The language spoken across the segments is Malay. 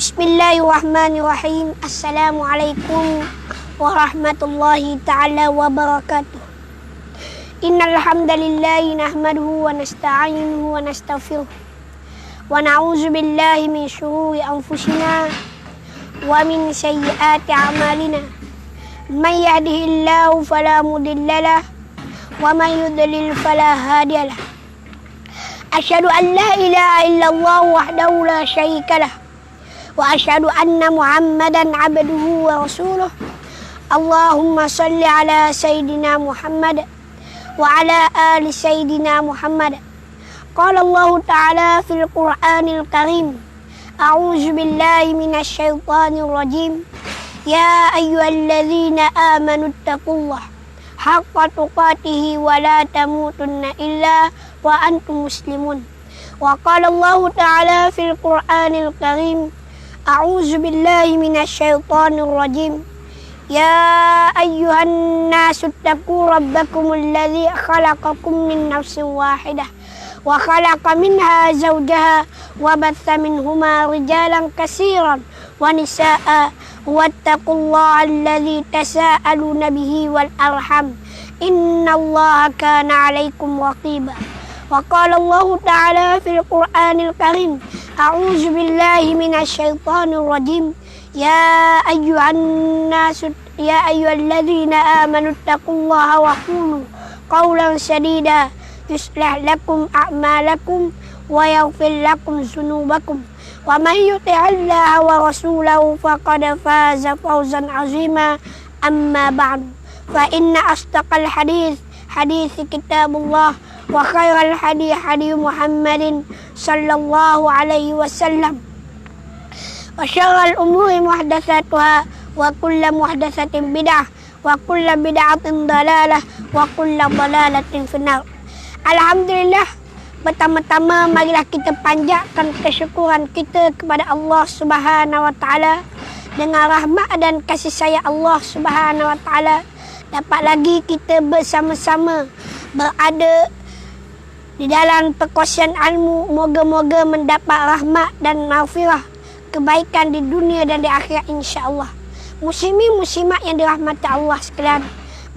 Bismillahirrahmanirrahim. Assalamualaikum warahmatullahi ta'ala wabarakatuh. Innal hamdalillahi nahmaduhu wa nasta'inuhu wa nastaghfiruh. Wa na'udzu billahi min syururi anfusina wa min sayyiati a'malina. May yahdihillahu fala mudilla lahu wa may yudlil fala hadiya lahu. Asyhadu an la ilaha illallah wahdahu la syarika lahu wa asyhadu anna Muhammadan abduhu wa rasuluh. Allahumma salli ala sayyidina Muhammad wa ala ali sayyidina Muhammad. Qala Allah ta'ala fil Qur'anil Karim. A'udzu billahi minasy syaithanir rajim. Ya ayyuhalladzina amanu taqullaha haqqa tuqatih wa la tamutunna illa wa antum muslimun. Wa qala Allah ta'ala fil Qur'anil Karim. A'udzu billahi minasy syaithanir rajim. Ya ayyuhan nasu taqu rabbakumul ladzi khalaqakum min nafsin wahidah wa khalaqa minha zawjaha wa batha minhuma rijalan katsiran wa nisaa'a wattaqullaha alladzi tasaaluna bihi wal arham innallaha kana 'alaikum raqiba. Wa qala Allah ta'ala fil Qur'anil Karim. A'udzu billahi minasy syaithanir rajim. Ya ayyuhalladzina amanu taqullaha wa qulu qawlan sadida yuslih lakum a'malakum wa yaghfir lakum dzunubakum wa may yuti'illaha wa rasulahu faqad faza fawzan 'azima. Amma ba'du, fa inna asdaqal hadits kitabullah wa khairal hadi Muhammadin sallallahu alaihi wasallam. Wa syarrul umuri muhdatsatuha wa kullu muhdatsatin bid'ah wa kullu bid'atin dalalah wa kullu dalalatin finnar. Alhamdulillah, pertama-tama marilah kita panjatkan kesyukuran kita kepada Allah Subhanahu wa taala. Dengan rahmat dan kasih sayang Allah Subhanahu wa taala, dapat lagi kita bersama-sama berada di dalam perkongsian ilmu. Moga-moga mendapat rahmat dan maghfirah, kebaikan di dunia dan di akhirat insya-Allah. Muslimin muslimat yang dirahmati Allah sekalian,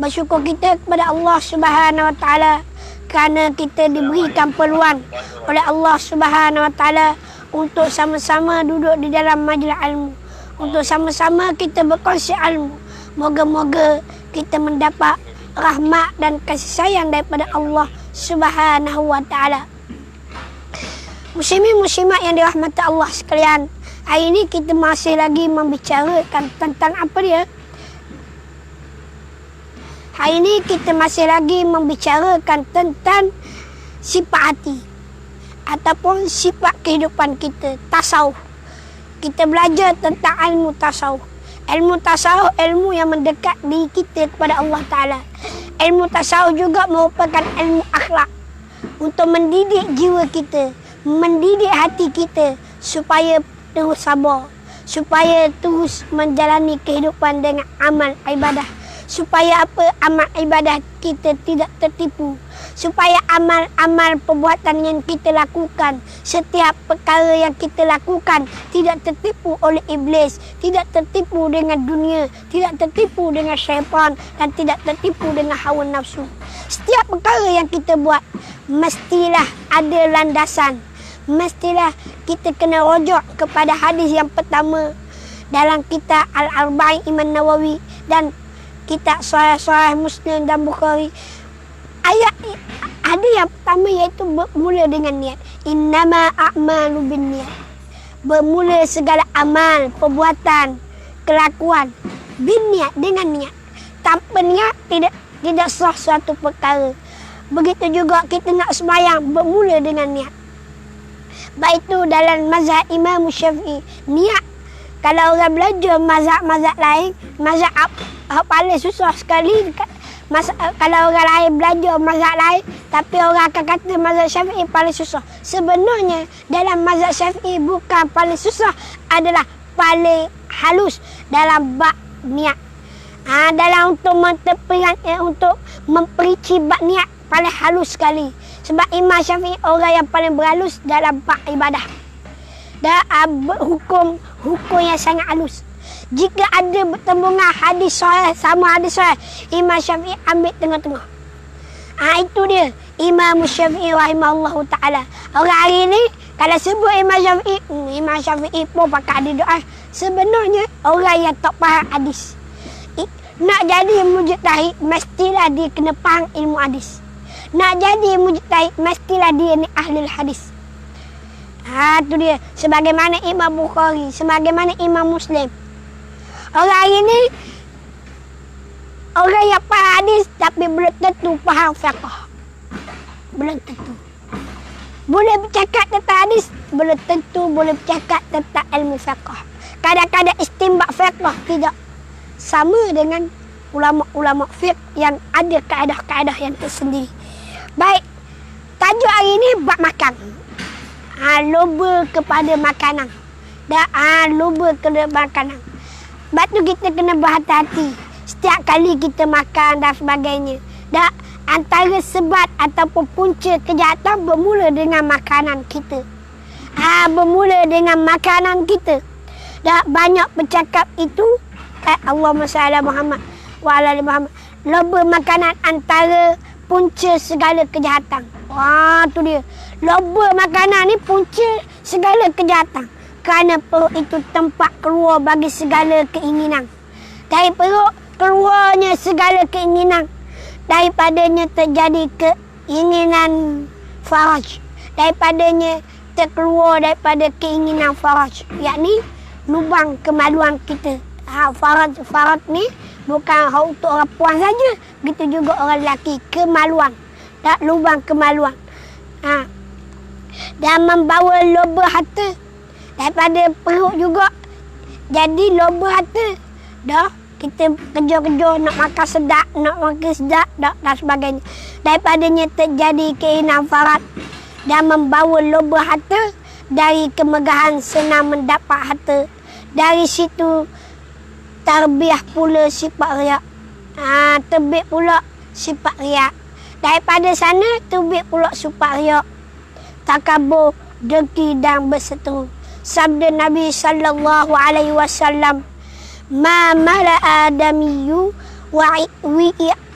bersyukur kita kepada Allah Subhanahu wa taala kerana kita diberikan peluang oleh Allah Subhanahu wa taala untuk sama-sama duduk di dalam majlis ilmu, untuk sama-sama kita berkongsi ilmu. Moga-moga kita mendapat rahmat dan kasih sayang daripada Allah Subhanahu wa taala. Muslimin muslimat yang dirahmati Allah sekalian, hari ini kita masih lagi membicarakan tentang apa dia? Hari ini kita masih lagi membicarakan tentang sifat hati ataupun sifat kehidupan kita, tasawuf. Kita belajar tentang ilmu tasawuf. Ilmu tasawuf, ilmu yang mendekat diri kita kepada Allah Ta'ala. Ilmu tasawuf juga merupakan ilmu akhlak untuk mendidik jiwa kita, mendidik hati kita supaya terus sabar, supaya terus menjalani kehidupan dengan amal ibadah, supaya amal ibadah kita tidak tertipu, supaya amal-amal perbuatan yang kita lakukan, setiap perkara yang kita lakukan tidak tertipu oleh iblis, tidak tertipu dengan dunia, tidak tertipu dengan syaitan, dan tidak tertipu dengan hawa nafsu. Setiap perkara yang kita buat mestilah ada landasan, mestilah kita kena rujuk kepada hadis yang pertama dalam kitab Al-Arba'in Imam Nawawi dan kitab Sahih Muslim dan Bukhari. Ayat ada yang pertama iaitu bermula dengan niat. Innama a'malu binniyat. Bermula segala amal, perbuatan, kelakuan binniat, dengan niat. Tanpa niat tidak sah suatu perkara. Begitu juga kita nak sembahyang, bermula dengan niat. Baik itu dalam mazhab Imam Syafi'i, niat. Kalau orang belajar mazhab-mazhab lain, mazhab paling susah sekali. Kalau orang lain belajar mazhab lain, tapi orang akan kata mazhab Syafi'i paling susah. Sebenarnya dalam mazhab Syafi'i bukan paling susah, adalah paling halus dalam bab niat. Dalam untuk memperinci bab niat paling halus sekali. Sebab Imam Syafi'i orang yang paling berhalus dalam bab ibadah. Dan hukum yang sangat halus. Jika ada bertembungan hadis sahih sama hadis sahih, Imam Syafi'i ambil tengah-tengah. Itu dia Imam Syafi'i rahimahullahu ta'ala. Orang hari ni kalau sebut Imam Syafi'i pun pakai hadis doa. Sebenarnya orang yang tak faham hadis. Nak jadi mujtahid mestilah dia kena faham ilmu hadis. Nak jadi mujtahid mestilah dia ni ahli hadis. Tu dia. Sebagaimana Imam Bukhari, sebagaimana Imam Muslim. Orang hari ni orang yang faham hadis tapi belum tentu faham fiqh. Belum tentu. Boleh bercakap tentang hadis, belum tentu boleh bercakap tentang ilmu fiqh. Kadang-kadang istinbat fiqh tidak sama dengan ulama-ulama fiqh yang ada kaedah-kaedah yang tersendiri. Baik, tajuk hari ini bab makan. Loba kepada makanan. Loba kepada makanan. Sebab tu kita kena berhati-hati setiap kali kita makan dan sebagainya. Antara sebab ataupun punca kejahatan bermula dengan makanan kita. Bermula dengan makanan kita. Banyak bercakap itu Allahumma salli Muhammad wa ala ali Muhammad. Loba makanan antara punca segala kejahatan. Tu dia. Loba makanan ni punca segala kejahatan. Kerana perut itu tempat keluar bagi segala keinginan. Dari perut keluarnya segala keinginan. Daripadanya terjadi keinginan faraj. Daripadanya terkeluar daripada keinginan faraj. Yakni lubang kemaluan kita. Faraj ni bukan untuk orang puan saja. Begitu juga orang lelaki. Kemaluan. Lubang kemaluan. Dan membawa loba harta. Daripada perut juga. Jadi loba harta. Kita kerja-kerja nak makan sedap, dan sebagainya. Daripadanya terjadi keinginan farad dan membawa loba harta. Dari kemegahan senang mendapat harta. Dari situ terbiah pula sifat riak. Terbit pula sifat riak. Daripada sana terbit pula sifat riak. Takabur, dengki dan berseteru. Sabda Nabi sallallahu alaihi wasallam, ma mala adamiyyu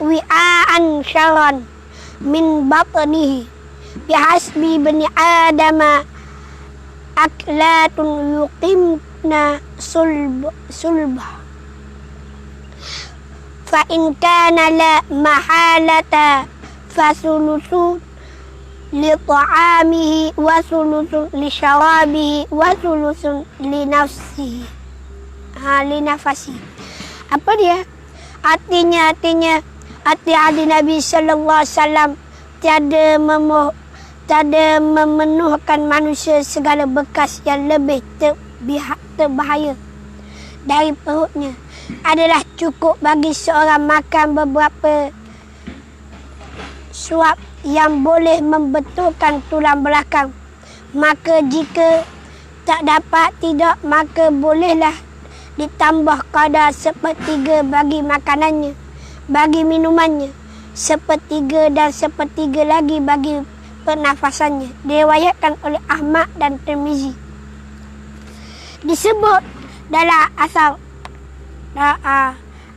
wi'an syaran min batnihi bihasbi bani adama aklatun yuqimna sulbah fa in kana la mahalata fasulusun li ta'amihi wa sulusun li syarabihi wa sulusun li nafsihi. Li nafasi. Apa dia? Artinya hati Nabi sallallahu alaihi wasallam tiada memenuhkan manusia segala bekas yang lebih terbahaya dari perutnya. Adalah cukup bagi seorang makan beberapa suap yang boleh membetulkan tulang belakang. Maka jika tak dapat tidak, maka bolehlah ditambah kadar sepertiga bagi makanannya, bagi minumannya, sepertiga dan sepertiga lagi bagi pernafasannya. Diriwayatkan oleh Ahmad dan Tirmizi. Disebut dalam asal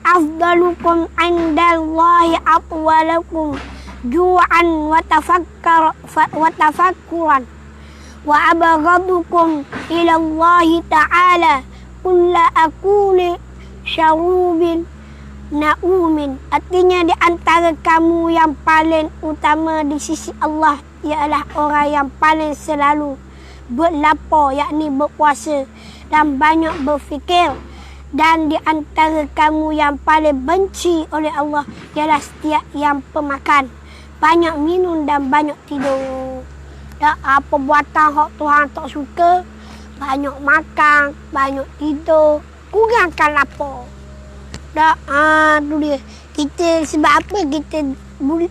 afdalukum indallahi atwalakum ju'an wa tafakkuran wa abghadukum ila Allah ta'ala kulla akuli syarubin naumin. Artinya di antara kamu yang paling utama di sisi Allah ialah orang yang paling selalu berlapar, yakni berpuasa dan banyak berfikir. Dan di antara kamu yang paling benci oleh Allah ialah setiap yang pemakan, banyak minum dan banyak tidur. Apa buatan hak Tuhan tak suka? Banyak makan, banyak tidur, kurangkan lapar. Tu dia. Kita sebab apa kita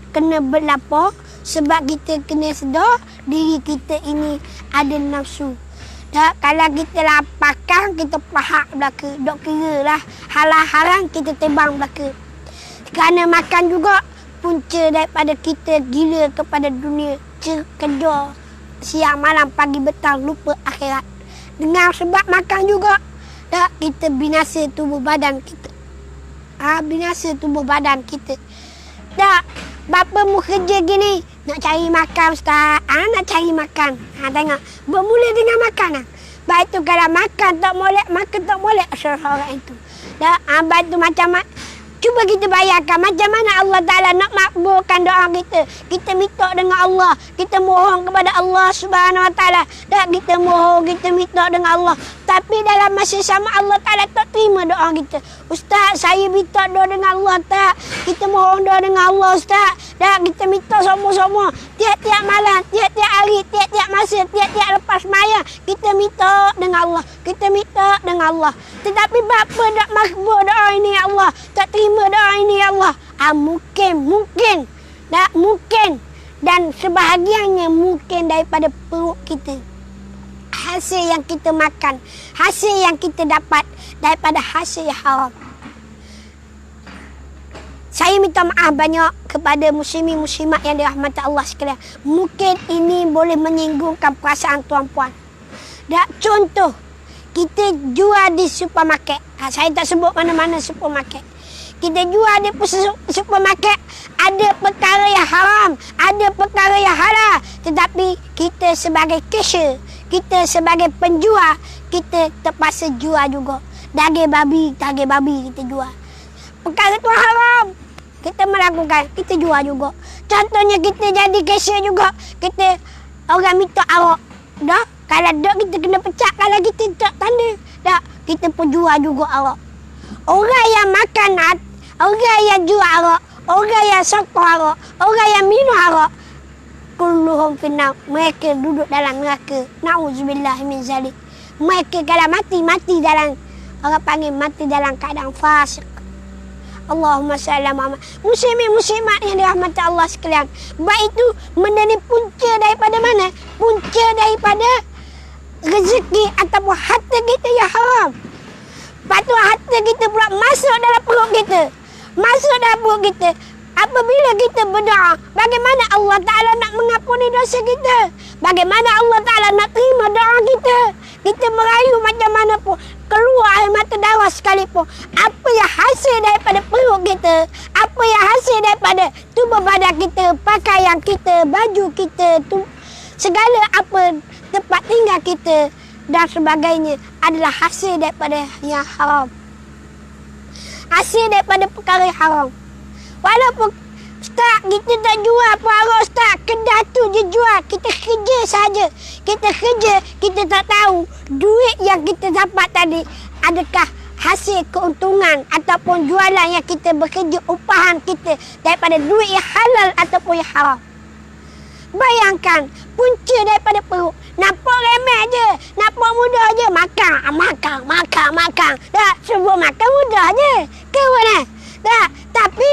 kena berlapar? Sebab kita kena sedar diri kita ini ada nafsu. Kalau kita laparkan, kita pahak belaka. Dok kira lah halal haram kita tebang belaka. Kerana makan juga punca daripada kita gila kepada dunia. Kerja siang malam pagi petang lupa akhirat. Dengan sebab makan juga Tak, kita binasa tubuh badan kita. Binasa tubuh badan kita. Tak, bapa mu kerja gini, nak cari makan Ustaz. Nak cari makan. Tengok, bermula dengan makan. Baik tu kalau makan tak molek, makan tak molek orang itu. Tak, baik tu macam cuba kita bayangkan macam mana Allah Ta'ala nak makbulkan doa kita. Kita minta dengan Allah. Kita mohon kepada Allah Subhanahu Wa Ta'ala. Tak, kita mohon, kita minta dengan Allah. Tapi dalam masa sama Allah Ta'ala tak terima doa kita. Ustaz, saya minta doa dengan Allah. Tak, kita mohon doa dengan Allah Ustaz. Tak, kita minta semua-semua. Tiap-tiap malam, tiap-tiap hari, tiap-tiap masa, tiap-tiap lepas maya. Kita minta dengan Allah. Kita minta dengan Allah. Tetapi bapa tak makbul doa ini ya Allah. Tak terima doa ini ya Allah. Mungkin. Tak mungkin. Dan sebahagiannya mungkin daripada perut kita. Hasil yang kita makan. Hasil yang kita dapat daripada hasil yang haram. Saya minta maaf banyak kepada muslimin-muslimat yang dirahmati Allah sekalian. Mungkin ini boleh menyinggungkan perasaan tuan-puan. Dan contoh, kita jual di supermarket. Saya tak sebut mana-mana supermarket. Kita jual di supermarket, ada perkara yang haram, ada perkara yang halal. Tetapi kita sebagai cashier, kita sebagai penjual, kita terpaksa jual juga. Daging babi kita jual. Perkara tu haram, kita melakukan, kita jual juga. Contohnya kita jadi cashier juga, kita orang minta arak. Dah, kalau dak kita kena pecat, kalau kita tak tanda. Dah, kita pun jual juga arak. Orang yang makan, orang yang jual arak, orang yang sokong arak, orang yang minum arak, kulluhum finnar, mereka duduk dalam neraka. Na'udzubillah min zalik. Mereka kalau mati dalam, orang panggil mati dalam keadaan fasik. Allahumma salli Muhammad. Muslimin-muslimat yang dirahmati Allah sekalian. Baik itu menjadi punca daripada mana? Punca daripada rezeki ataupun harta kita yang haram. Lepas tu harta kita pula masuk dalam perut kita. Masuk dalam perut kita. Apabila kita berdoa, bagaimana Allah Ta'ala nak mengampuni dosa kita? Bagaimana Allah Ta'ala nak terima doa kita? Kita merayu macam mana pun, keluar air mata darah sekalipun. Apa yang hasil daripada perut kita, apa yang hasil daripada tubuh badan kita, pakaian kita, baju kita, segala apa tempat tinggal kita dan sebagainya adalah hasil daripada yang haram. Hasil daripada perkara yang haram. Walaupun Ustaz, kita tak jual arak Ustaz, kedai tu je jual. Kita kerja saja. Kita kerja, kita tak tahu duit yang kita dapat tadi adakah hasil keuntungan ataupun jualan yang kita bekerja, upahan kita daripada duit yang halal ataupun yang haram. Bayangkan, punca daripada perut. Nampak remeh je, nampak mudah je. Makan. Tak, sebut makan mudah je. Ke mana? Tak, tapi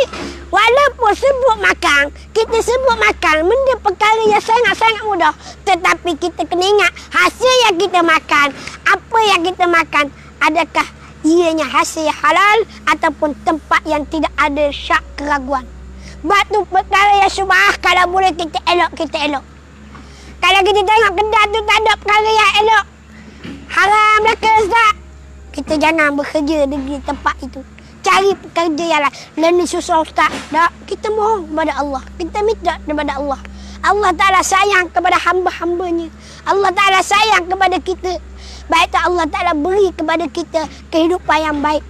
walaupun sebut makan, kita sebut makan benda perkara yang sangat-sangat mudah. Tetapi kita kena ingat hasil yang kita makan, apa yang kita makan, adakah ianya hasil yang halal ataupun tempat yang tidak ada syak keraguan. Batu perkara yang subah, kalau boleh kita elok, kita elok. Kalau kita tengok kedai tu tak ada perkara yang elok, haram lah ke Ustaz, kita jangan bekerja di tempat itu. Cari pekerja yang lain. Susah Ustaz. Tak, kita mohon kepada Allah. Kita minta kepada Allah. Allah Ta'ala sayang kepada hamba-hambanya. Allah Ta'ala sayang kepada kita. Baik tak Allah Ta'ala beri kepada kita kehidupan yang baik.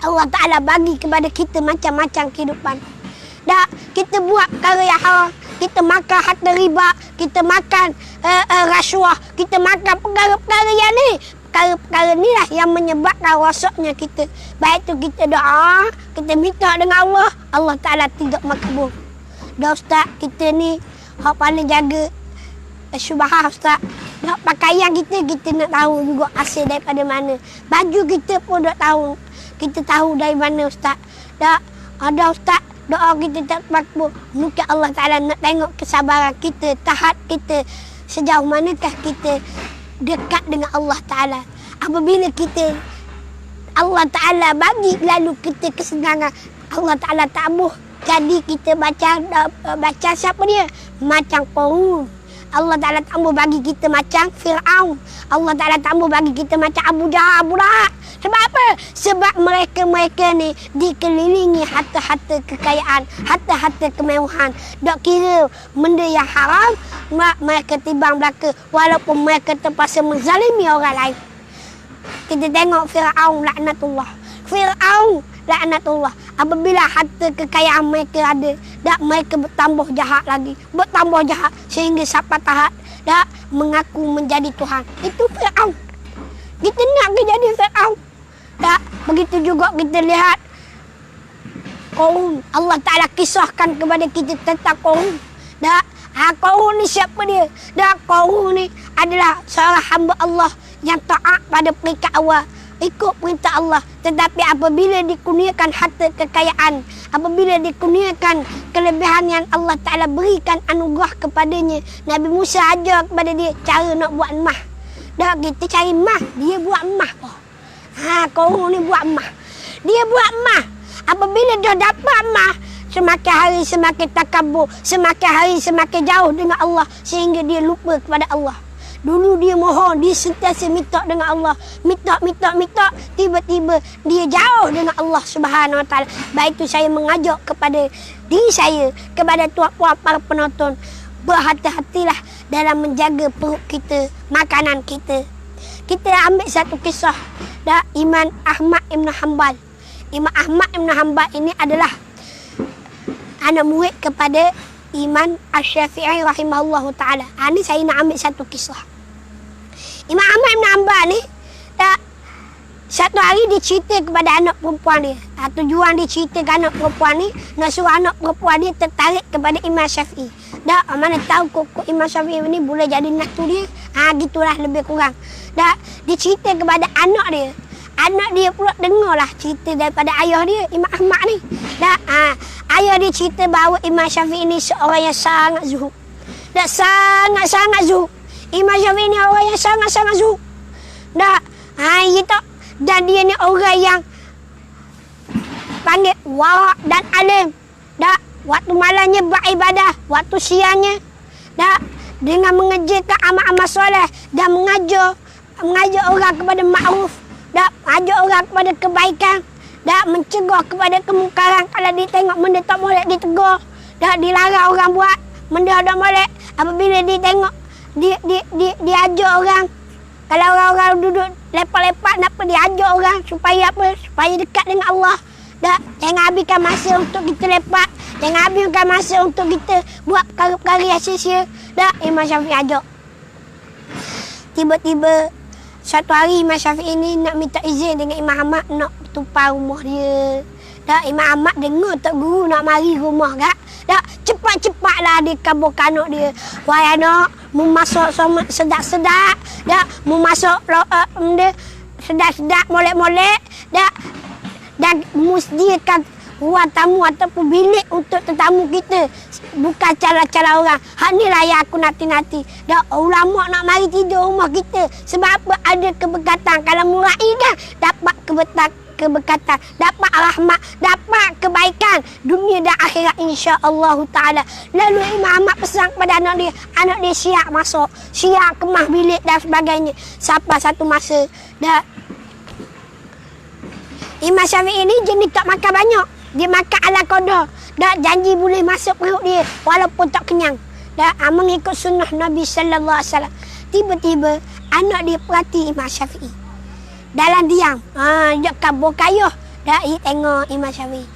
Allah Ta'ala bagi kepada kita macam-macam kehidupan. Tak, kita buat perkara yang haram. Kita makan harta riba. Kita makan rasuah. Kita makan perkara-perkara yang ni. Perkara-perkara inilah yang menyebabkan rosaknya kita. Baik tu kita doa, kita minta dengan Allah, Allah Ta'ala tidak makbul. Dah Ustaz, kita ni hak paling jaga syubhah Ustaz. Dah pakaian kita nak tahu juga hasil daripada mana. Baju kita pun dah tahu. Kita tahu dari mana Ustaz. Dah ada Ustaz, doa kita tak makbul. Mungkin Allah Ta'ala nak tengok kesabaran kita, tahat kita, sejauh manakah kita dekat dengan Allah Ta'ala. Apabila kita Allah Ta'ala bagi lalu kita kesenangan, Allah Ta'ala tabuh. Jadi kita baca siapa dia? Macam Qarun. Allah Ta'ala tak mau bagi kita macam Fir'aun. Allah Ta'ala tak mau bagi kita macam Abu Jahal, Abu Lahab. Sebab apa? Sebab mereka-mereka ni dikelilingi harta-harta kekayaan, harta-harta kemewahan. Tak kira benda yang haram, mereka timbang belaka walaupun mereka terpaksa menzalimi orang lain. Kita tengok Fir'aun laknatullah. Fir'aun laknatullah. Apabila harta kekayaan mereka ada, dak mereka bertambah jahat lagi. Bertambah jahat sehingga sampai tahap dak mengaku menjadi Tuhan. Itu Fir'aun. Kita nak ke jadi Fir'aun. Tak, begitu juga kita lihat Qarun. Allah Ta'ala kisahkan kepada kita tentang Qarun. Tak, Qarun ni siapa dia? Tak, Qarun ni adalah seorang hamba Allah yang taat pada peringkat awal, ikut perintah Allah. Tetapi apabila dikurniakan harta kekayaan, apabila dikurniakan kelebihan yang Allah Ta'ala berikan anugerah kepadanya, Nabi Musa ajar kepada dia cara nak buat emas. Dah kita cari emas, dia buat emas. Qarun ni buat emas. Dia buat emas. Apabila dia dapat emas, semakin hari semakin takabur, semakin hari semakin jauh dengan Allah sehingga dia lupa kepada Allah. Dulu dia mohon, dia sentiasa minta dengan Allah. Minta. Tiba-tiba dia jauh dengan Allah Subhanahu Wa Taala. Baik itu saya mengajak kepada diri saya, kepada tuan-puan para penonton, berhati-hatilah dalam menjaga perut kita, makanan kita. Kita ambil satu kisah dah Imam Ahmad Ibn Hanbal. Imam Ahmad Ibn Hanbal ini adalah anak murid kepada Imam Asy-Syafi'i rahimahullahu ta'ala. Ini saya nak ambil satu kisah. Imam Ahmad Ibn Hanbal ni satu hari dia cerita kepada anak perempuan dia. Tujuan dia cerita ke anak perempuan ni, nak suruh anak perempuan dia tertarik kepada Imam Syafi'i. Mana tahu kok Imam Syafi'i ni boleh jadi natu dia. Gitulah lebih kurang. Dia cerita kepada anak dia. Anak dia pula dengarlah cerita daripada ayah dia, Imam Ahmad ni. Ayah dia cerita bahawa Imam Syafi'i ni seorang yang sangat zuhud. Sangat-sangat zuhud. Imam Syafi'i ni orang yang sangat-sangat zuhud. Gitu. Dan dia ni orang yang panggil wara' dan alim. Waktu malamnya beribadah, waktu siangnya dengan mengerjakan amal-amal soleh dan mengajar orang kepada ma'ruf, mengajar orang kepada kebaikan, mencegah kepada kemungkaran. Kalau dia tengok benda tak boleh ditegur, dilarang orang buat benda tak boleh. Apabila dia tengok dia ajar orang. Kalau orang-orang duduk lepak-lepak, kenapa dia ajar orang supaya apa? Supaya dekat dengan Allah. Jangan habiskan masa untuk kita lepak. Jangan habiskan masa untuk kita buat perkara-perkara yang sia-sia. Imam Syafi'i ajar. Tiba-tiba satu hari Imam Syafi'i ni nak minta izin dengan Imam Ahmad nak tumpah rumah dia. Imam Ahmad dengar tak guru nak mari rumah kak. Cepat-cepatlah dia kabur kanak dia. Wahai anak, mu masuk sedap-sedap. Mu masuk dia sedap-sedap, molek-molek. Dan mu sediakan ruang tamu ataupun bilik untuk tetamu kita. Bukan cara-cara orang. Hak ni lah yang aku nanti-nanti. Ulama nak mari tidur rumah kita. Sebab apa? Ada keberkatan. Kalau murai kan dapat keberkatan, dapat rahmat, dapat kebaikan dunia dan akhirat insya-Allah taala. Lalu Imam Ahmad pesan kepada anak dia siap masuk, siap kemas bilik dan sebagainya. Sampai satu masa Imam Syafi'i ini jenis tak makan banyak. Dia makan ala qada. Janji boleh masuk perut dia walaupun tak kenyang. Mengikut sunnah Nabi sallallahu alaihi wasallam. Tiba-tiba anak dia perhati Imam Syafi'i. Dalam diam. Dia kabur kayuh. Dia tengok Imam Syafi'i.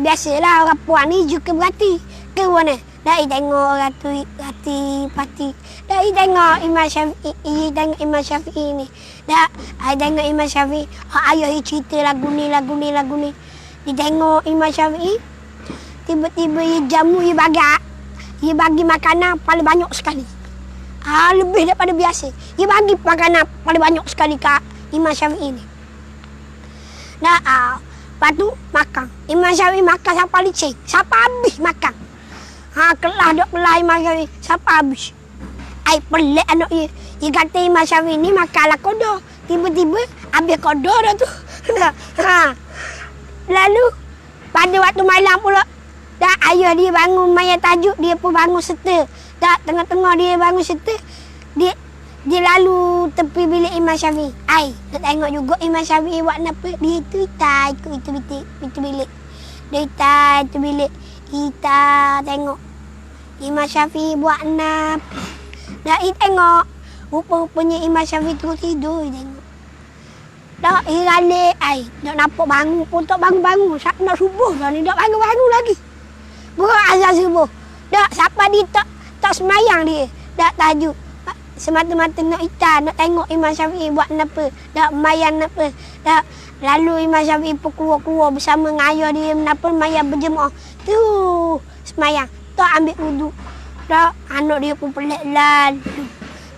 Biasalah orang puan ni juga berhati. Ke mana? Dia tengok orang tu hati-hati. Dia tengok Imam Syafi'i. Tengok Imam Syafi'i ni. Dia tengok Imam Syafi'i. Ayah dia cerita lagu ni. Dia tengok Imam Syafi'i. Tiba-tiba dia jamu, dia bagi makanan paling banyak sekali. Lebih daripada biasa. Dia bagi makanan paling banyak sekali ke Imam Syafi'i ni. Lepas tu makan. Imam Syafi'i makan sampai licin. Sampai habis makan. Kelah Imam Syafi'i. Sampai habis. Pelik anak dia. Dia kata Imam Syafi'i ni makan ala qada. Tiba-tiba habis qada dah tu. Lalu pada waktu malam pula Tak, ayah dia bangun mayat tajuk, dia pun bangun serta. Tak, tengah-tengah dia bangun serta, dia lalu tepi bilik Imam Syafi'i. Nak tengok juga Imam Syafi'i buat apa. Dia tu ikut itu bilik. Dia itu bilik. Kita tengok Imam Syafi'i buat apa. Dah tengok. Rupa-rupanya Imam Syafi'i terus tidur. Tengok. Tak, iralik. Tak nampak bangun pun tak bangun-bangun. Nak subuh dah ni. Tak bangun-bangun lagi. Berat azan subuh. Tak, siapa dia tak semayang dia. Tak tajuk. Semata-mata nak nak tengok Imam Syafi'i buat apa. Tak mayan apa. Tak, lalu Imam Syafi'i pun keluar-keluar bersama dengan ayah dia. Kenapa mayan berjemaah. Tu semayang. Tak ambil wuduk. Tak, anak dia pun pelik lah.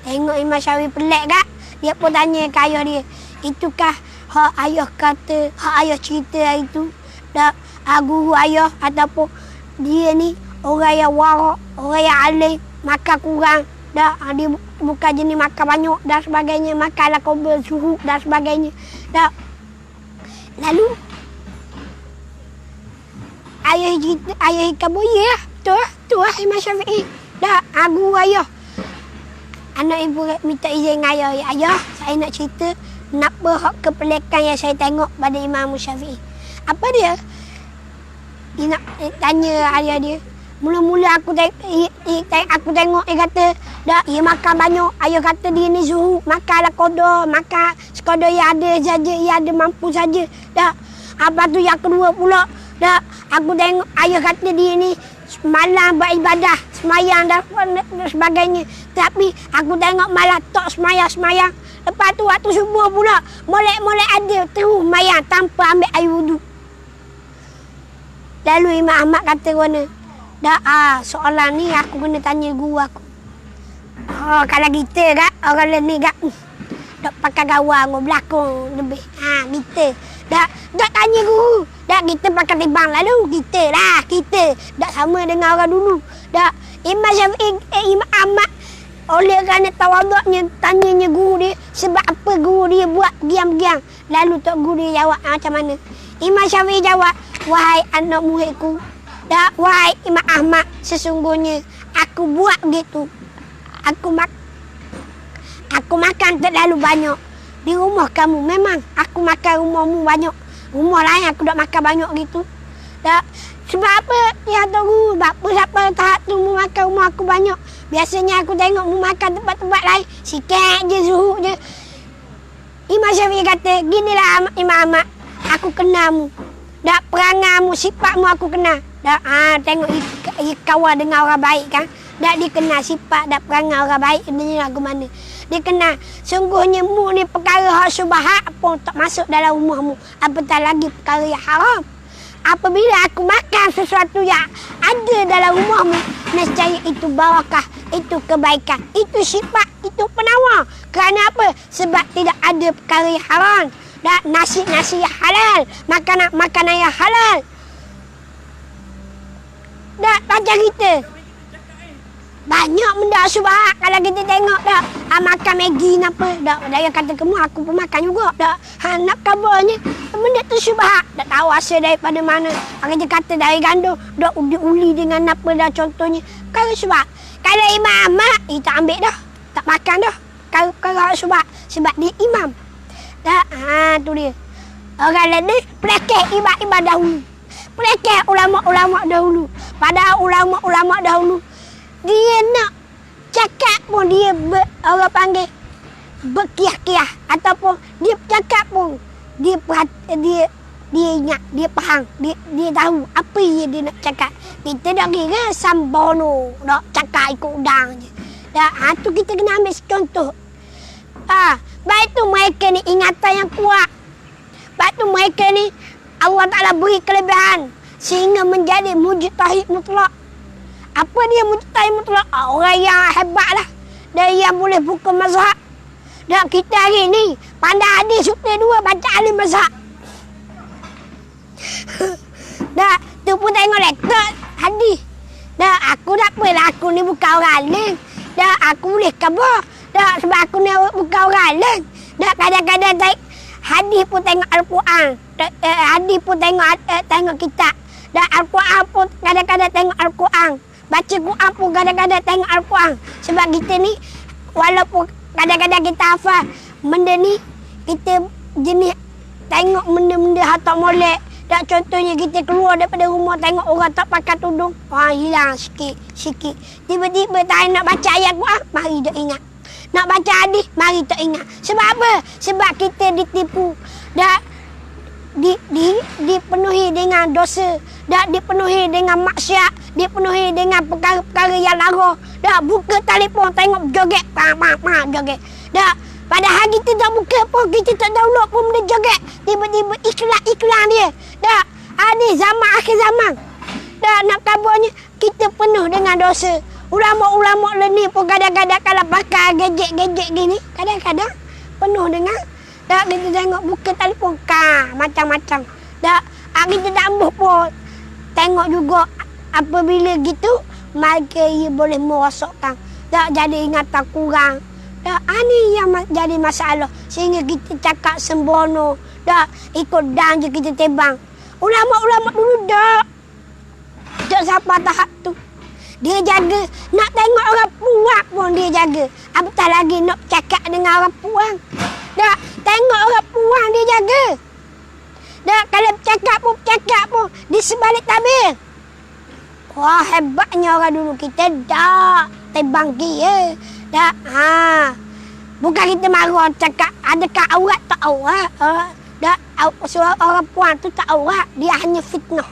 Tengok Imam Syafi'i pelik kak. Dia pun tanya ke ayah dia. Itukah hak ayah kata, hak ayah cerita hari tu. Tak, guru ayah ataupun dia ni orang yang warak, orang yang alim, makan kurang. Dah, dia bukan jenis makan banyak dan sebagainya, makanlah kobel suhu dan sebagainya. Dah. Lalu ayah ikan boya lah. Tu lah Imam Syafi'i. Dah, guru ayah. Anak ibu minta izin dengan ayah. Ayah, saya nak cerita kenapa hak kepelikan yang saya tengok pada Imam Syafi'i. Apa dia? Dia nak tanya ayah dia. Mula-mula aku tengok dia kata, dah, dia makan banyak. Ayah kata dia ni zuhud, makanlah kodor, makan sekadar yang ada saja, yang ada mampu saja. Dah, apa tu yang kedua pula, dah, aku tengok ayah kata dia ni malam beribadah, semayang dan sebagainya. Tapi aku tengok malah tak semayang. Lepas tu waktu subuh pula, molek-molek ada terus semayang tanpa ambil air wuduk. Lalu Imam Ahmad kata mana? Dah, soalan ni aku kena tanya guru aku. Kalau kita kak, orang ni kak, dok pakai gawang, belakang lebih. Kita. Dok tanya guru. Dah, kita pakai tibang lalu. Kita. Dak sama dengan orang dulu. Dah, Imam Syafi'i, Imam Ahmad, oleh kerana tawaduknya, tanyanya guru dia, sebab apa guru dia buat giam-giam. Lalu tok guru dia jawab macam mana? Imam Syafi'i jawab, wahai anak muridku, dah, wahai Imam Ahmad, sesungguhnya aku buat begitu. Aku makan terlalu banyak. Di rumah kamu memang aku makan rumahmu banyak. Rumah lain aku tak makan banyak gitu. Dah, sebab apa? Ya tahu, siapa tahap tu mu makan rumah aku banyak. Biasanya aku tengok mu makan tempat-tempat lain, sikit je, suhu je. Imam Syafi'i kata, ginilah Imam Ahmad, aku kenal mu. Dah, perangamu, sifatmu aku kenal. Dah, tengok kawan dengan orang baik kan. Dah, dia kenal sifat dan perangai orang baik ni lagu mana. Dia kenal, sungguhnya mu ni perkara hak syubhat pun tak masuk dalam rumahmu. Apatah lagi perkara yang haram. Apabila aku makan sesuatu yang ada dalam rumahmu, nescaya itu barakah, itu kebaikan, itu sifat, itu penawar. Kerana apa? Sebab tidak ada perkara yang haram. Dan nasi yang halal, makanan yang halal. Dah, macam kita. Banyak benda syubhat kalau kita tengok dah. Makan Maggi apa. Dah, dia kata kamu aku pun makan juga. Dah, nak kabarnya benda tu syubhat. Tak tahu asal daripada mana. Dia kata dari gandum. Dah uli dengan apa dah contohnya. Kalau syubhat. Kalau Imam Ahmad, tak ambil dah. Tak makan dah. Kalau syubhat. Sebab dia imam. Dah, tu dia. Orang lain ni pelakih ibadah dahulu. Pelakih ulama-ulama dahulu. Padahal ulama-ulama dahulu, dia nak cakap pun dia orang panggil berkiah-kiah, ataupun dia cakap pun dia ingat, dia faham, dia tahu apa yang dia nak cakap. Kita dah kira sambono, nak cakap ikut udang je. Dah, tu kita kena ambil contoh. Baik tu mereka ni ingatan yang kuat. Baik tu mereka ni Allah Ta'ala beri kelebihan sehingga menjadi mujtahid mutlak. Apa dia mujtahid mutlak? Orang yang hebat lah. Dan yang boleh buka mazhab. Dan kita hari ni pandai hadis suka dua baca alim mazhab. Dah, tu pun tengok lektor hadis. Dah, aku tak apalah, aku ni bukan orang alim. Dah, aku boleh khabar. Dah, sebab aku ni bukan orang alim. Dah, kadang-kadang hadis pun tengok Al-Quran. Hadis pun tengok kitab. Dan Al-Quran pun kadang-kadang tengok Al-Quran. Baca Quran pun kadang-kadang tengok Al-Quran. Sebab kita ni, walaupun kadang-kadang kita hafal benda ni, kita jenis tengok benda-benda hak tak molek. Tak, contohnya kita keluar daripada rumah tengok orang tak pakai tudung. Hilang sikit. Tiba-tiba tak nak baca ayat Quran, mari tak ingat. Nak baca hadis, mari tak ingat. Sebab apa? Sebab kita ditipu. Dah dipenuhi dengan dosa. Dah dipenuhi dengan maksiat. Dipenuhi dengan perkara-perkara yang lara. Dah buka telefon tengok joget. Joget. Dah padahal kita tak buka pun, kita tak download pun benda joget. Tiba-tiba iklan dia. Dah, ni zaman akhir zaman. Dah nak kabarnya kita penuh dengan dosa. Ulama-ulama ni pun kadang-kadang kalau pakai gadget-gadget gini, kadang-kadang penuh dengan. Dah kita tengok buka telefon macam-macam. Dah kita tak ambuh pun. Tengok juga apabila gitu, maka ia boleh merosakkan. Dah jadi ingatan kurang. Dah ni yang jadi masalah. Sehingga kita cakap sembrono. Dah ikut dan je kita tebang. Ulama-ulama dulu dah. Tak sampai tahap tu. Dia jaga. Nak tengok orang puak pun dia jaga. Apatah lagi nak cakap dengan orang puang. Dah tengok orang puang dia jaga. Dah kalau cakap pun di sebalik tabir. Wah, hebatnya orang dulu kita dah tebang dia. Dah bukan kita marah cakap adakah aurat tak aurat. Dah suara orang puan tu tak aurat, dia hanya fitnah.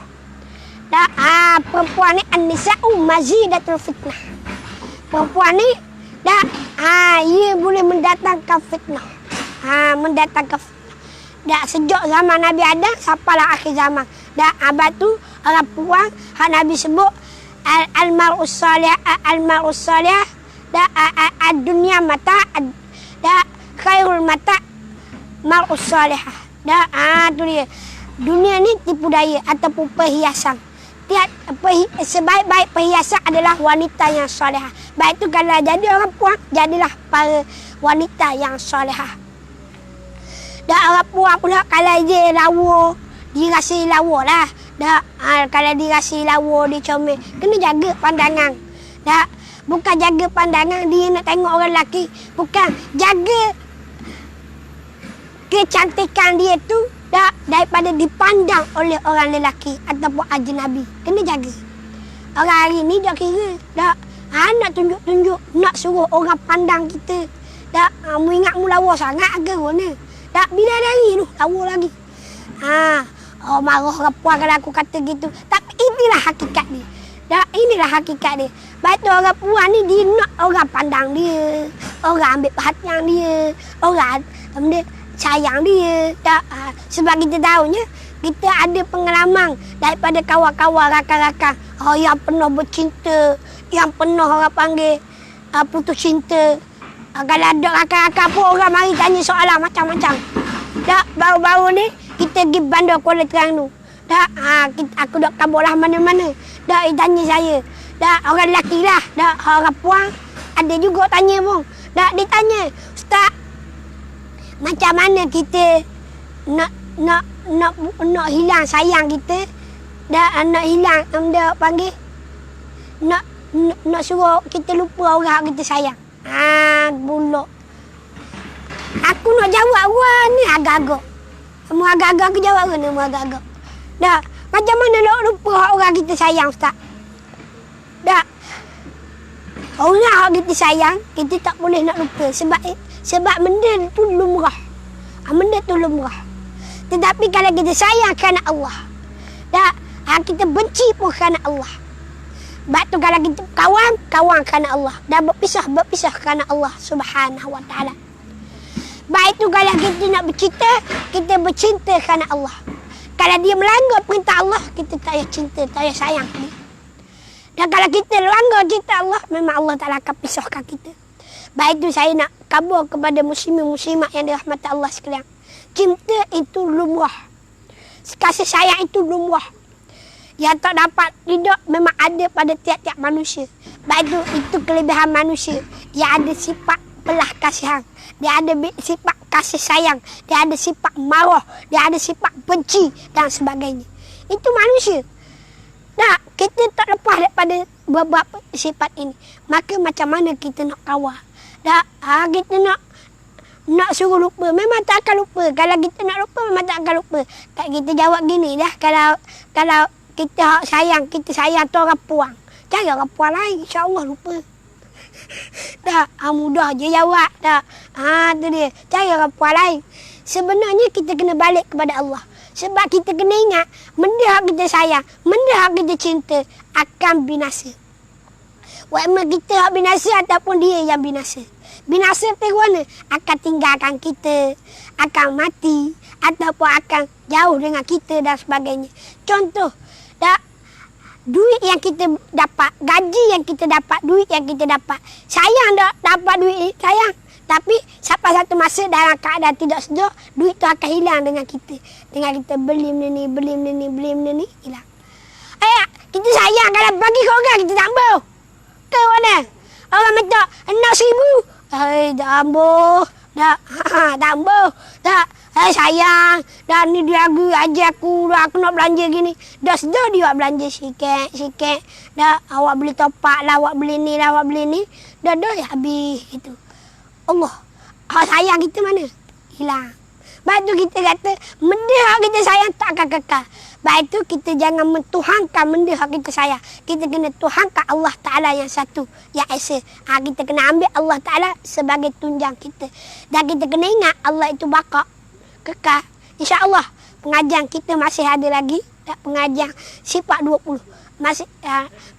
Dah perempuan ni an-nisa'u mazidatul fitnah. Perempuan ni dah ia boleh mendatangkan fitnah. Mendatangkan fitnah. Dah sejak zaman Nabi Adam sampailah akhir zaman. Dah abad tu orang puan hak Nabi sebut al-mar'us salih dah ad-dunya mata dah khairul mata mar'us salihah. Dah tu dia. Dunia ni tipu daya ataupun perhiasan. Sebaik-baik perhiasan adalah wanita yang solehah. Baik tu kalau jadi orang puan, jadilah para wanita yang solehah. Dah orang puan pula kalau dia lawa, dia rasa lawa lah. Dah kalau dia rasa lawa, dia comel, kena jaga pandangan. Dah bukan jaga pandangan dia nak tengok orang lelaki, bukan jaga kecantikan dia tu dah daripada dipandang oleh orang lelaki ataupun ajnabi. Kena jaga. Orang hari ni dah kira dah nak tunjuk-tunjuk, nak suruh orang pandang kita. Dah mu ingat mu lawa sangat ke mana? Dah bila dari tu lawa lagi. Marah orang puan kalau aku kata gitu. Tapi inilah hakikat dia. Dah inilah hakikat dia. Baik tu orang puan ni dia nak orang pandang dia, orang ambil perhatian dia, orang sayang dia. Tak, sebab kita tahunya kita ada pengalaman daripada kawan-kawan rakan-rakan yang penuh bercinta, yang penuh orang panggil putus cinta. Kalau ada rakan-rakan pun orang mari tanya soalan macam-macam. Tak, baru-baru ni kita pergi bandar Kuala Terengganu. Tak, aku dah kabarlah mana-mana. Tak, tanya saya. Tak, orang lelaki lah. Tak, orang puang ada juga tanya pun. Tak, dia tanya, Ustaz, macam mana kita nak hilang sayang kita? Dah nak hilang anda panggil nak suruh kita lupa orang kita sayang. Buluk. Aku nak jawab orang ni agak-agak. Mu agak-agak aku jawab ke ni mu agak-agak. Dah, macam mana nak lupa orang kita sayang, Ustaz? Dah. Orang kita sayang, kita tak boleh nak lupa sebab benda tu lumrah. Benda tu lumrah. Tetapi kalau kita sayang kerana Allah, dah, kita benci pun kerana Allah. Sebab tu kalau kita kawan kerana Allah. Dan berpisah kerana Allah Subhanahu Wa Taala. Baik tu kalau kita nak bercinta, kita bercinta kerana Allah. Kalau dia melanggar perintah Allah, kita tak payah cinta, tak payah sayang dia. Dan kalau kita langgar cinta Allah, memang Allah Ta'ala akan pisahkan kita. Baik tu saya nak kabar kepada muslimin-muslimat yang dirahmati Allah sekalian. Cinta itu lumrah. Kasih sayang itu lumrah. Yang tak dapat tidak memang ada pada tiap-tiap manusia. Baik itu kelebihan manusia. Dia ada sifat belah kasihan. Dia ada sifat kasih sayang. Dia ada sifat marah. Dia ada sifat benci dan sebagainya. Itu manusia. Dah, kita tak lepas daripada beberapa sifat ini. Maka macam mana kita nak kawal? Dah, kita nak suruh lupa, memang tak akan lupa. Kalau kita nak lupa, memang tak akan lupa. Tak kita jawab gini dah, kalau kita sayang tu orang puang. Jangan orang puang lain, insya-Allah lupa. Dah, mudah je jawab. Dah, tu dia. Jangan orang puang lain. Sebenarnya kita kena balik kepada Allah. Sebab kita kena ingat, benda yang kita sayang, benda yang kita cinta akan binasa. Walaupun kita yang binasa ataupun dia yang binasa. Binasa tu mana? Akan tinggalkan kita, akan mati, ataupun akan jauh dengan kita dan sebagainya. Contoh, duit yang kita dapat, gaji yang kita dapat, duit yang kita dapat. Sayang tak dapat duit ni, sayang. Tapi sampai satu masa dalam keadaan tidak sedar, duit tu akan hilang dengan kita. Dengan kita beli benda ni, hilang. Kita sayang kalau bagi ke orang, kita tak ambil. Ke mana? Orang minta 6,000. Tak ambil. Tak ambil. Tak. Sayang. Dah ni dia lagi ajar aku. Dah aku nak belanja gini. Dah sedar dia belanja sikit. Dah awak beli topak lah. Awak beli ni lah. Awak beli ni. Dah habis gitu. Allah. Sayang kita mana? Hilang. Lepas tu kita kata, benda yang kita sayang tak akan kekal. Lepas tu kita jangan mentuhankan benda yang kita sayang. Kita kena tuhankan Allah Ta'ala yang satu, yang esa. Kita kena ambil Allah Ta'ala sebagai tunjang kita. Dan kita kena ingat Allah itu baqa, kekal. InsyaAllah pengajian kita masih ada lagi. Pengajian sifat 20. Masih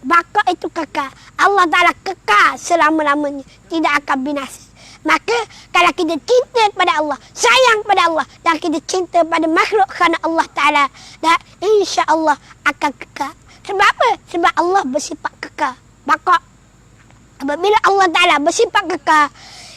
baqa itu kekal. Allah Ta'ala kekal selama-lamanya. Tidak akan binasa. Maka kalau kita cinta kepada Allah, sayang kepada Allah dan kita cinta pada makhluk kerana Allah Ta'ala, dan insya-Allah akan kekal. Sebab apa? Sebab Allah bersifat kekal. Baqa. Apabila Allah Ta'ala bersifat kekal,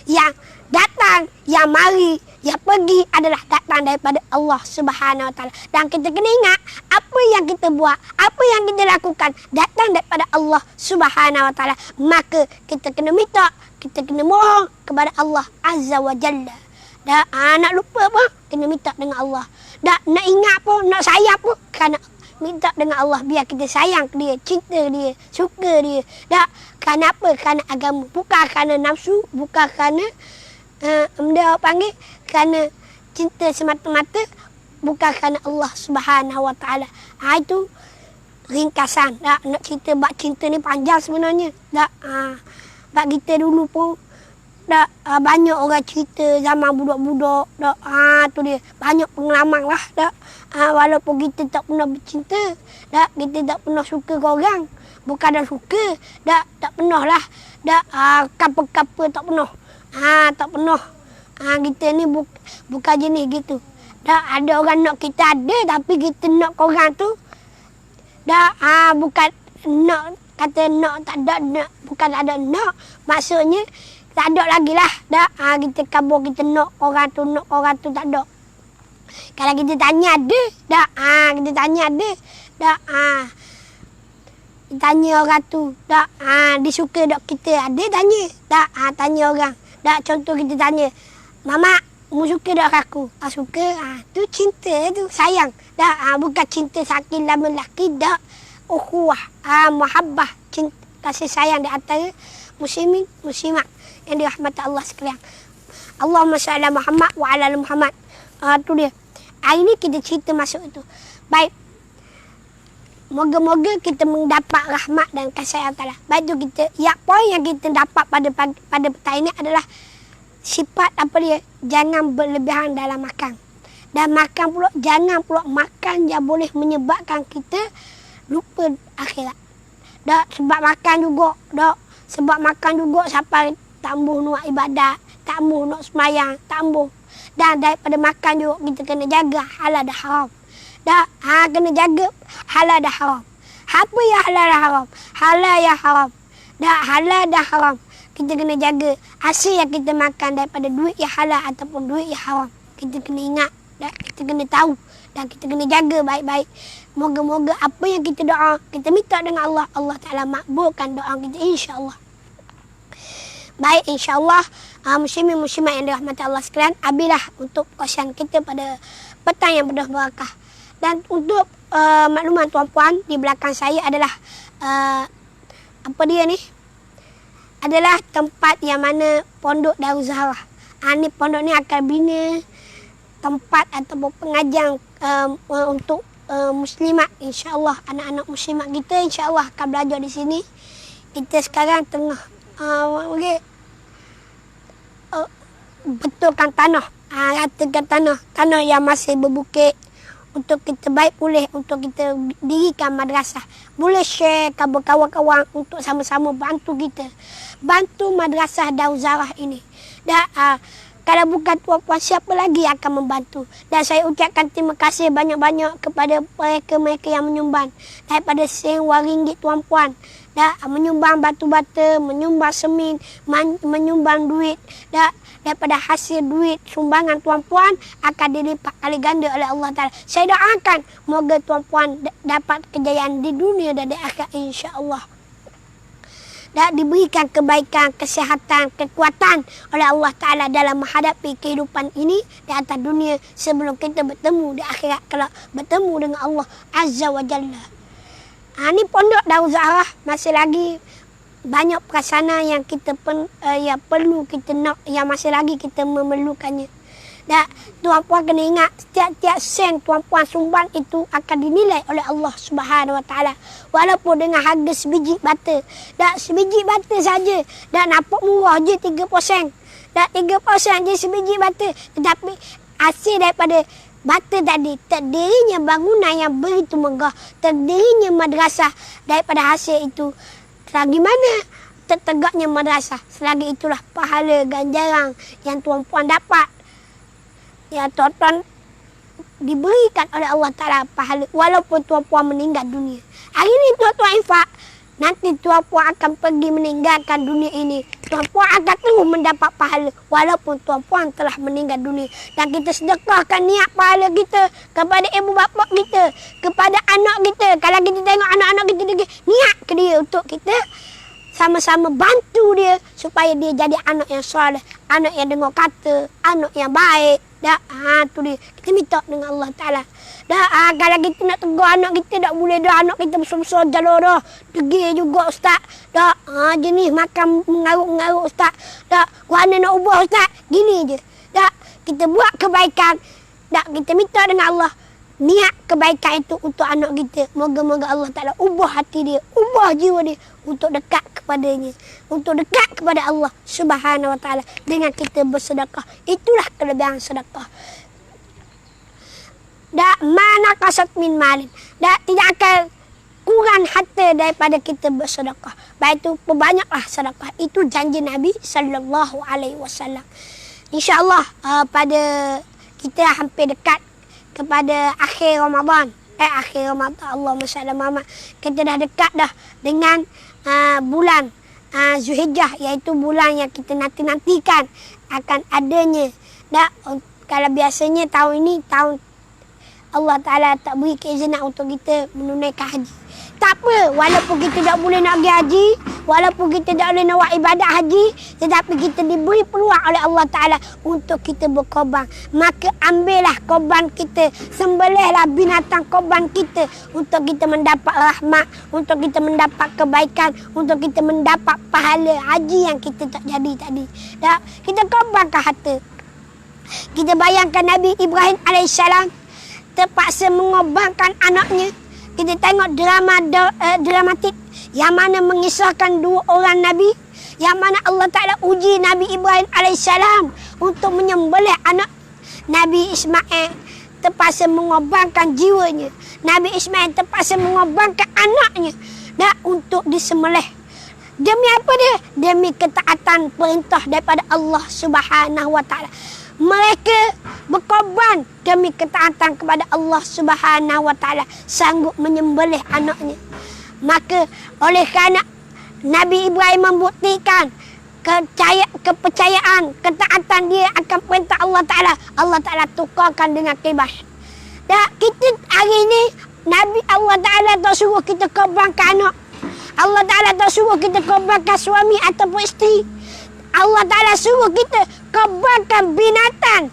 yang datang, yang mari, yang pergi adalah datang daripada Allah Subhanahu Wa Ta'ala. Dan kita kena ingat, apa yang kita buat, apa yang kita lakukan datang daripada Allah Subhanahu Wa Ta'ala. Maka kita kena minta, kita kena mohon kepada Allah Azza wa Jalla. Dah, nak lupa pun kena minta dengan Allah. Dah, nak ingat pun, nak sayang pun kerana minta dengan Allah. Biar kita sayang dia, cinta dia, suka dia. Dah, kerana apa? Kerana agama. Bukan kerana nafsu, bukan kerana dia panggil kerana cinta semata-mata, bukan kerana Allah Subhanahu Wa Ta'ala. Itu ringkasan. Dah, nak cerita bab cinta ni panjang sebenarnya. Dah, bab kita dulu pun dah banyak orang cerita zaman budak-budak. Dah, tu dia. Banyak pengalaman lah. Dah, walaupun kita tak pernah bercinta, dah, kita tak pernah suka ke orang. Bukan dah suka, dah, tak pernah lah. Dah, couple-couple tak pernah. Tak pernah. Kita ni bukan jenis gitu. Dah, ada orang nak kita ada, tapi kita nak korang tu. Dah, bukan nak, kata nak tak ada, nak. Bukan ada nak. Maksudnya, tak ada lagi lah. Dah, kita kabur, kita nak orang tu tak ada. Kalau kita tanya ada, dah, kita tanya ada. Dah, tanya orang tu, dah, dia suka tak kita ada, tanya. Dah, tanya orang. Dah, contoh kita tanya, Mama, mu suka tak aku? Suka. Tu cinta tu, sayang. Dah, bukan cinta sakit lama lelaki, dah. Ukhuwah, muhabbah, cinta, kasih sayang di antara muslimin, muslimat yang dirahmati Allah sekalian. Allahumma salli ala Muhammad wa ala ali Muhammad. Tu dia. Hari ni kita cerita masuk itu. Baik. Moga-moga kita mendapat rahmat dan kasih Allah Ta'ala. Baik tu kita, ya, poin yang kita dapat pada petang ini adalah sifat apa dia? Jangan berlebihan dalam makan. Dan makan pula, jangan pula makan yang boleh menyebabkan kita lupa akhirat. Dah, sebab makan juga, dah, sebab makan juga sampai tambuh nak ibadat, tambuh nak semayang, tambuh. Dan daripada makan juga kita kena jaga halal dan haram. Dah, kena jaga halal dan haram. Apa yang halal dan haram? Halal yang haram. Dah, halal dan haram. Kita kena jaga hasil yang kita makan daripada duit yang halal ataupun duit yang haram. Kita kena ingat, dah, kita kena tahu dan kita kena jaga baik-baik. Moga-moga apa yang kita doa, kita minta dengan Allah, Allah Ta'ala makbulkan doa kita, insya-Allah. Baik, insya-Allah, muslimin muslimat yang dirahmati Allah sekalian, abilah untuk perkongsian kita pada petang yang penuh barakah. Dan untuk makluman tuan-puan, di belakang saya adalah apa dia ni? Adalah tempat yang mana pondok Darul Zahra. Ni pondok ni akan bina tempat ataupun pengajian untuk muslimat, insya-Allah anak-anak muslimat kita insya-Allah akan belajar di sini. Kita sekarang tengah betulkan tanah, ratakan tanah yang masih berbukit untuk kita baik pulih, untuk kita dirikan madrasah. Boleh share kawan-kawan untuk sama-sama bantu kita, bantu madrasah Darul Zahra ini. Dan kalau bukan tuan-puan, siapa lagi akan membantu? Dan saya ucapkan terima kasih banyak-banyak kepada mereka-mereka yang menyumbang. Daripada RM1 tuan-puan. Dan menyumbang batu bata, menyumbang semen, menyumbang duit. Dan daripada hasil duit sumbangan tuan-puan akan dilipat kali ganda oleh Allah Ta'ala. Saya doakan moga tuan-puan dapat kejayaan di dunia dan di akhirat insya-Allah. Dan diberikan kebaikan, kesihatan, kekuatan oleh Allah Ta'ala dalam menghadapi kehidupan ini di atas dunia sebelum kita bertemu di akhirat kalau bertemu dengan Allah Azza wa Jalla. Ini pondok Darul Zahra, masih lagi banyak prasana yang kita yang perlu kita nak, yang masih lagi kita memerlukannya. Dan tuan-puan kena ingat, setiap sen tuan-puan sumbang itu akan dinilai oleh Allah Subhanahu Wa Taala. Walaupun dengan harga sebiji bata. Dan sebiji bata saja. Dan nampak murah je 3%. Dan 3% je sebiji bata. Tetapi hasil daripada bata tadi, terdirinya bangunan yang begitu megah, terdirinya madrasah daripada hasil itu. Selagi mana tertegaknya madrasah, selagi itulah pahala ganjaran yang tuan-puan dapat. Ya, tuan-tuan diberikan oleh Allah Ta'ala pahala walaupun tuan-puan meninggal dunia. Hari ini tuan-tuan infak, nanti tuan-puan akan pergi meninggalkan dunia ini. Tuan-puan akan terus mendapat pahala walaupun tuan-puan telah meninggal dunia. Dan kita sedekahkan niat pahala kita kepada ibu bapa kita, kepada anak kita. Kalau kita tengok anak-anak kita, niat ke dia untuk kita sama-sama bantu dia supaya dia jadi anak yang soleh, anak yang dengar kata, anak yang baik. Dah, tu dia. Kita minta dengan Allah Ta'ala. Dah, kalau kita nak tegur anak kita, tak boleh dah anak kita besar-besar jalur dah. Degil juga Ustaz. Dah, jenis makan mengaruk-mengaruk Ustaz. Dah, warna nak ubah Ustaz. Gini je. Dah, kita buat kebaikan. Dah, kita minta dengan Allah. Niat kebaikan itu untuk anak kita. Moga-moga Allah Ta'ala ubah hati dia, ubah jiwa dia untuk dekat kepadanya, untuk dekat kepada Allah Subhanahu Wa Ta'ala dengan kita bersedekah. Itulah kelebihan sedekah. Dan mana kasat min malin. Dan tidak akan kurang harta daripada kita bersedekah. Baik itu perbanyaklah sedekah. Itu janji Nabi sallallahu alaihi wasallam. Insya-Allah pada kita hampir dekat kepada akhir Ramadan. Akhir Ramadan, Allahumma salli Muhammad. Kita dah dekat dah dengan bulan Zulhijjah, iaitu bulan yang kita nanti-nantikan akan adanya. Dan kalau biasanya tahun ini, tahun Allah Ta'ala tak beri keizinan untuk kita menunaikan haji. Tak apa, walaupun kita tak boleh nak pergi haji, walaupun kita tak boleh nak buat ibadat haji, tetapi kita diberi peluang oleh Allah Ta'ala untuk kita berkorban. Maka ambillah korban kita, sembelihlah binatang korban kita untuk kita mendapat rahmat, untuk kita mendapat kebaikan, untuk kita mendapat pahala haji yang kita tak jadi tadi. Dan kita korbankan harta. Kita bayangkan Nabi Ibrahim AS terpaksa mengorbankan anaknya. Kita tengok dramatik yang mana mengisahkan dua orang Nabi, yang mana Allah Ta'ala uji Nabi Ibrahim AS untuk menyembelih anak. Nabi Ismail terpaksa mengorbankan jiwanya. Nabi Ismail terpaksa mengorbankan anaknya dan untuk disembelih. Demi apa dia? Demi ketaatan perintah daripada Allah Subhanahu Wa Ta'ala. Mereka berkorban demi ketaatan kepada Allah Subhanahu Wa Ta'ala, sanggup menyembelih anaknya. Maka oleh kerana Nabi Ibrahim membuktikan kepercayaan, ketaatan dia akan perintah Allah Ta'ala, Allah Ta'ala tukarkan dengan kibas. Dan kita hari ini, Nabi Allah Ta'ala tak suruh kita korbankan anak. Allah Ta'ala tak suruh kita korbankan suami ataupun isteri. Allah Ta'ala suruh kita korbankan binatang.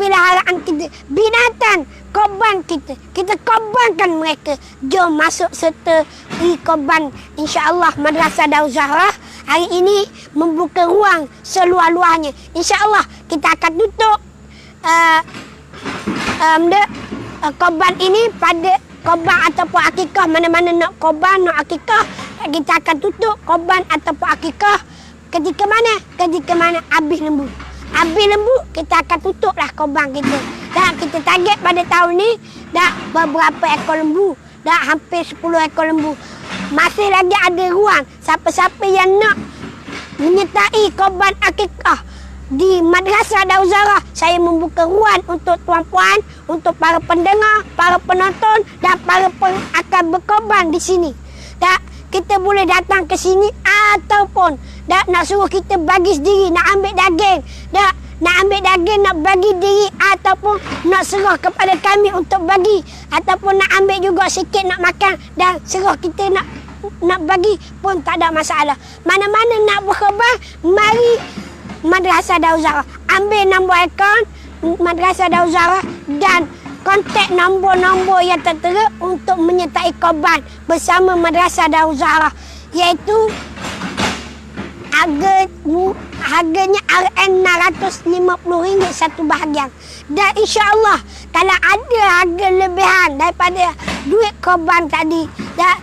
peliharaan kita, binatang korban kita. Kita korbankan mereka. Jom masuk serta di korban. InsyaAllah Madrasah Darul Zahra hari ini membuka ruang seluar-luarnya. InsyaAllah kita akan tutup korban ini pada korban ataupun akikah. Mana-mana nak korban, nak akikah, kita akan tutup korban ataupun akikah ketika mana? Ketika mana habis lembu. Habis lembu, kita akan tutuplah korban kita. Dah kita target pada tahun ni dah beberapa ekor lembu. Dah hampir 10 ekor lembu. Masih lagi ada ruang. Siapa-siapa yang nak menyertai korban akikah di Madrasah Darul Zahra, saya membuka ruang untuk tuan-puan, untuk para pendengar, para penonton dan para akan berkorban di sini. Tak, kita boleh datang ke sini ataupun nak suruh kita bagi sendiri, nak ambil daging, nak ambil daging, nak bagi diri ataupun nak serah kepada kami untuk bagi, ataupun nak ambil juga sikit nak makan dan serah kita nak bagi pun tak ada masalah. Mana-mana nak berkorban, mari Madrasah Darul Zahra. Ambil nombor akaun Madrasah Darul Zahra dan kontak nombor-nombor yang tertera untuk menyertai korban bersama Madrasah Darul Zahra, iaitu harganya RM650 satu bahagian. Dan insya-Allah kalau ada harga lebihan daripada duit korban tadi,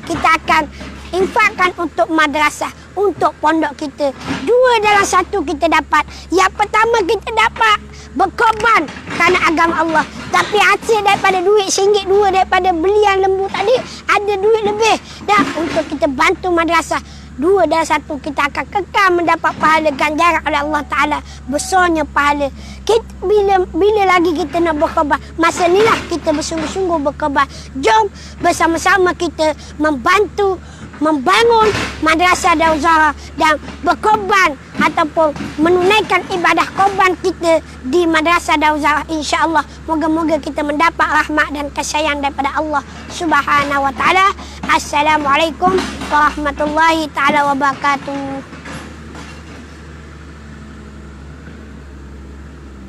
kita akan infakkan untuk madrasah, untuk pondok kita. 2 dalam 1 kita dapat. Yang pertama kita dapat berkorban kerana agama Allah. Tapi hasil daripada duit RM1, 2 daripada belian lembu tadi, ada duit lebih dah untuk kita bantu madrasah. 2 dalam 1 kita akan kekal mendapat pahala ganjaran oleh Allah Ta'ala. Besarnya pahala. Bila lagi kita nak berkorban? Masa inilah kita bersungguh-sungguh berkorban. Jom bersama-sama kita membantu membangun Madrasah Darul Zahra dan berkorban ataupun menunaikan ibadah korban kita di Madrasah Darul Zahra, insya-Allah. Moga-moga kita mendapat rahmat dan kasih sayang daripada Allah Subhanahu wa taala. Assalamualaikum warahmatullahi taala wabarakatuh.